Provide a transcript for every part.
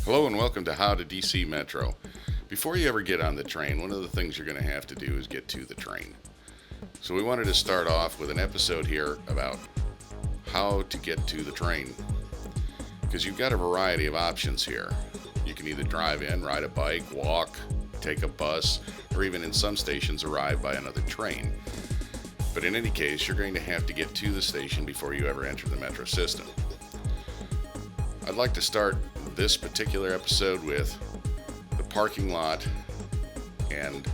Hello and welcome to How to DC Metro. Before you ever get on the train, one of the things you're going to have to do is get to the train. So we wanted to start off with an episode here about how to get to the train. Because you've got a variety of options here. You can either drive in, ride a bike, walk, take a bus, or even in some stations arrive by another train. But in any case, you're going to have to get to the station before you ever enter the metro system. I'd like to start this particular episode with the parking lot and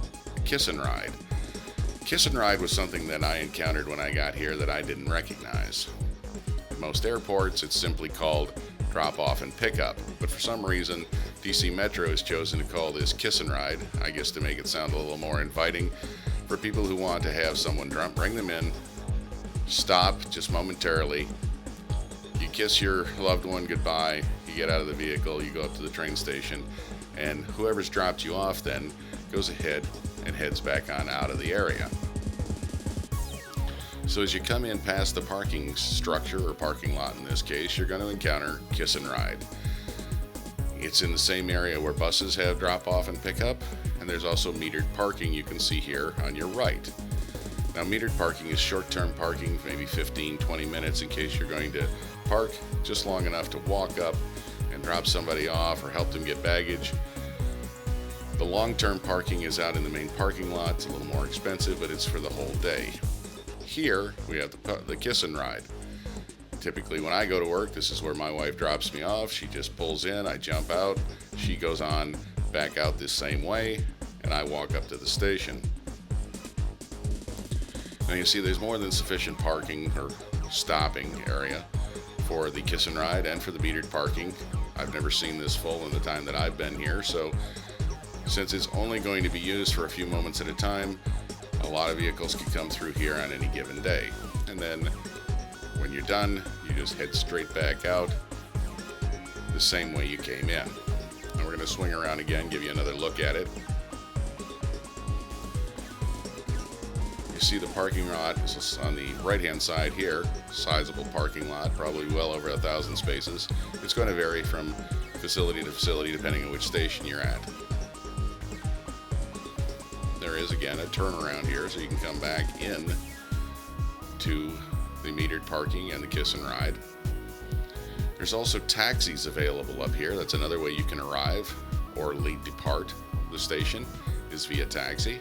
Kiss and Ride. Kiss and Ride was something that I encountered when I got here that I didn't recognize. At most airports, it's simply called drop off and pick up, but for some reason, DC Metro has chosen to call this Kiss and Ride, I guess to make it sound a little more inviting for people who want to have someone bring them in, stop just momentarily, you kiss your loved one goodbye, you get out of the vehicle, you go up to the train station, and whoever's dropped you off then goes ahead and heads back on out of the area. So as you come in past the parking structure, or parking lot in this case, you're going to encounter Kiss and Ride. It's in the same area where buses have drop off and pick up, and there's also metered parking you can see here on your right. Now metered parking is short-term parking, maybe 15-20 minutes in case you're going to park just long enough to walk up and drop somebody off or help them get baggage. The long-term parking is out in the main parking lot. It's a little more expensive, but it's for the whole day. Here we have the Kiss and Ride. Typically when I go to work, this is where my wife drops me off. She just pulls in, I jump out, she goes on back out this same way, and I walk up to the station. Now you see there's more than sufficient parking or stopping area for the Kiss and Ride and for the metered parking. I've never seen this full in the time that I've been here, so since it's only going to be used for a few moments at a time, a lot of vehicles can come through here on any given day. And then when you're done, you just head straight back out the same way you came in. And we're going to swing around again, give you another look at it. You see the parking lot is on the right hand side here, sizable parking lot, probably well over 1,000 spaces. It's going to vary from facility to facility depending on which station you're at. There is again a turnaround here so you can come back in to the metered parking and the Kiss and Ride. There's also taxis available up here. That's another way you can arrive or depart the station is via taxi.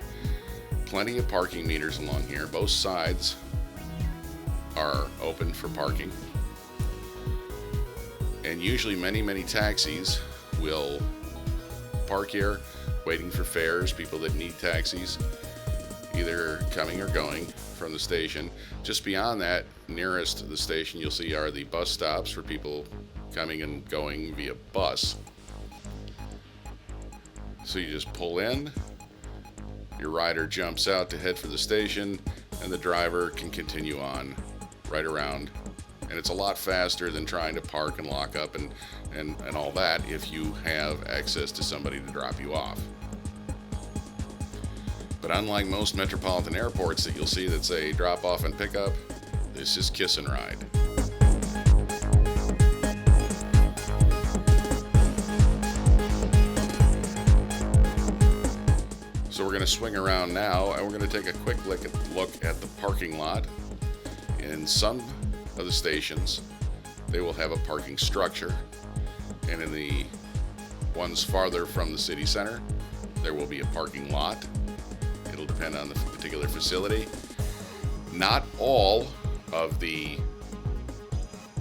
Plenty of parking meters along here. Both sides are open for parking. And usually many taxis will park here waiting for fares, people that need taxis, either coming or going from the station. Just beyond that, nearest to the station you'll see are the bus stops for people coming and going via bus. So you just pull in, your rider jumps out to head for the station, and the driver can continue on right around. And it's a lot faster than trying to park and lock up and all that if you have access to somebody to drop you off. But unlike most metropolitan airports that you'll see that say drop off and pick up, this is Kiss and Ride. So we're going to swing around now and we're going to take a quick look at the parking lot. In some of the stations, they will have a parking structure, and in the ones farther from the city center, there will be a parking lot. It'll depend on the particular facility. Not all of the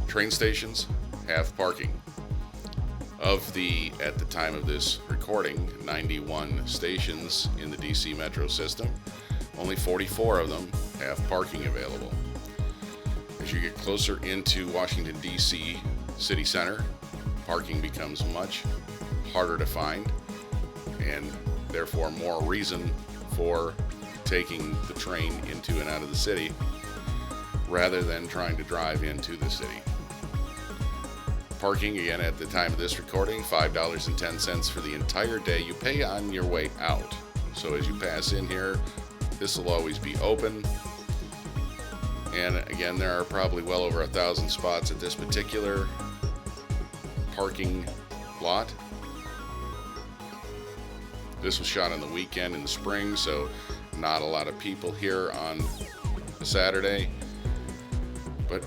train stations have parking. Of the, at the time of this recording, 91 stations in the DC Metro system, only 44 of them have parking available. As you get closer into Washington, D.C. city center, parking becomes much harder to find, and therefore more reason for taking the train into and out of the city rather than trying to drive into the city. Parking, again, at the time of this recording, $5.10 for the entire day. You pay on your way out. So as you pass in here, this will always be open. And again, there are probably well over 1,000 spots at this particular parking lot. This was shot on the weekend in the spring, so not a lot of people here on a Saturday, but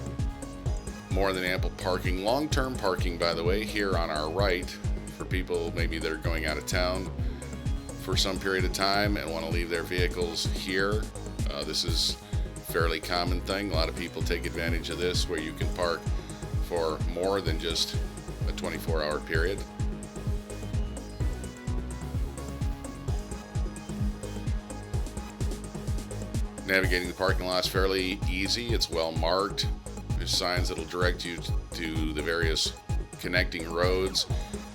more than ample parking. Long-term parking, by the way, here on our right for people maybe that are going out of town for some period of time and want to leave their vehicles here. This is a fairly common thing. A lot of people take advantage of this, where you can park for more than just a 24-hour period. Navigating the parking lot is fairly easy. It's well marked. There's signs that'll direct you to the various connecting roads.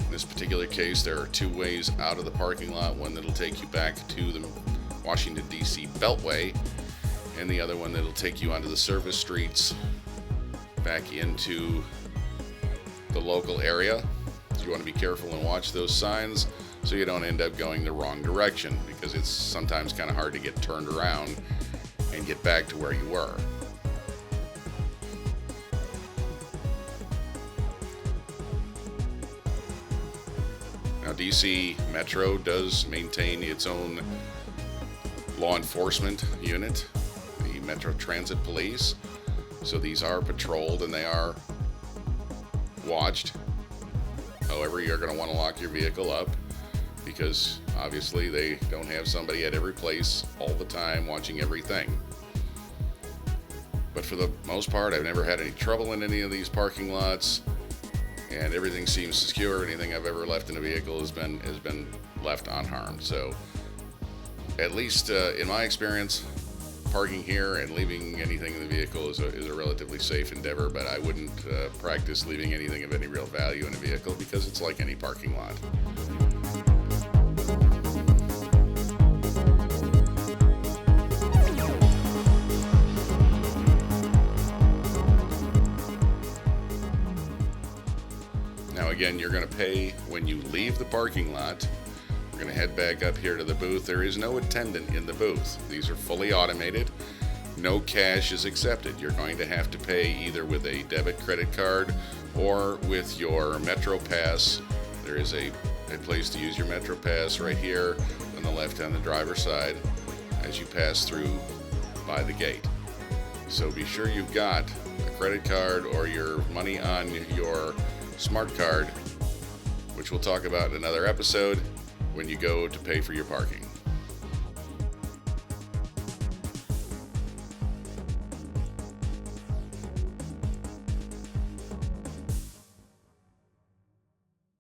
In this particular case, there are two ways out of the parking lot. One that'll take you back to the Washington, D.C. Beltway, and the other one that'll take you onto the service streets back into the local area. So you want to be careful and watch those signs so you don't end up going the wrong direction, because it's sometimes kind of hard to get turned around and get back to where you were. Now, DC Metro does maintain its own law enforcement unit, the Metro Transit Police. So these are patrolled and they are watched. However, you're going to want to lock your vehicle up, because obviously they don't have somebody at every place all the time watching everything. But for the most part, I've never had any trouble in any of these parking lots, and everything seems secure. Anything I've ever left in a vehicle has been left unharmed. So, at least in my experience, parking here and leaving anything in the vehicle is a relatively safe endeavor. But I wouldn't practice leaving anything of any real value in a vehicle, because it's like any parking lot. Now again, you're going to pay when you leave the parking lot. We're going to head back up here to the booth. There is no attendant in the booth. These are fully automated. No cash is accepted. You're going to have to pay either with a debit credit card or with your Metro Pass. There is a place to use your Metro Pass right here on the left on the driver's side as you pass through by the gate. So be sure you've got a credit card or your money on your smart card, which we'll talk about in another episode when you go to pay for your parking.